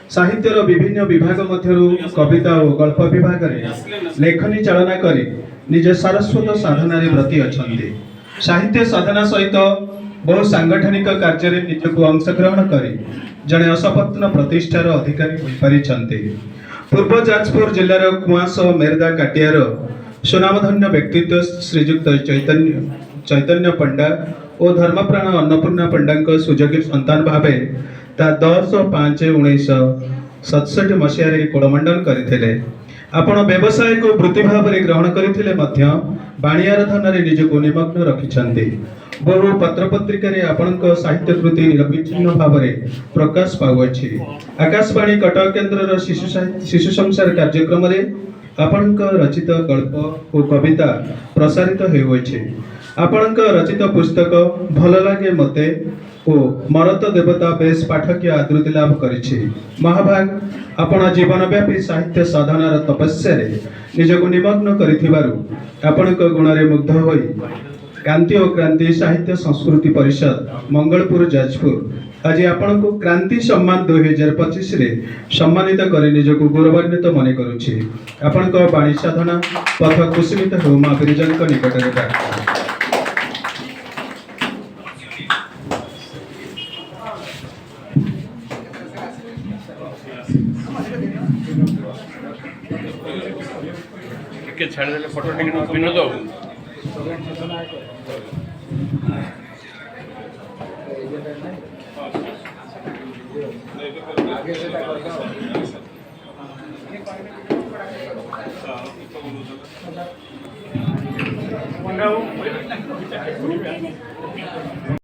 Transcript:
साहित्यर विभिन्न विभाग मध्यरु कविता और गल्प विभाग लेखनी चालना करी निज सारस्वत साधन ब्रती अछंती। साहित्य साधना सहित बहु सांगठनिक कार्य निजक अंशग्रहण करी जड़े असपत्न प्रतिष्ठार अधिकारी हो पारिछंती। पूर्व जाजपुर जिलार कुआस मेरदा काटियार सुनामधन्य व्यक्तित्व श्रीजुक्त चैतन्य पंडा और धर्मप्राण अन्नपूर्णा पंडा सुजोगी संतान भावे ता 10/5/1967 मसीह कोड़मंडन करते आपण व्यवसाय को वृत्ति भाव में ग्रहण करते बाणियार धन निजक निमग्न रखिछंती। बहु पत्र पत्रिका आपण साहित्य कृति निरविच्छिन्न भाव में प्रकाश पाउछि। आकाशवाणी कटक केन्द्र शिशु संसार कार्यक्रम आपण रचित गल्प और कविता प्रसारित होइछि। आपण रचित पुस्तक भल लगे मते ओ मरत देवता बेस पाठकीय आदृति लाभ करिछि। महाभाग आपण जीवनव्यापी साहित्य साधनार तपस्या निजक निमग्न करिथिबारु आपण गुण में मुग्ध होई कांति और क्रांति साहित्य संस्कृति परिषद मंगलपुर जाजपुर आज आपण को क्रांति सम्मान 2025 रे सम्मानित कर निजक गौरवान्वित मन करुछि। आपण बाणी साधना पथ कुसुमित हो माँ बिरजन निकट में के छाड़े फोटो टिकट विनोद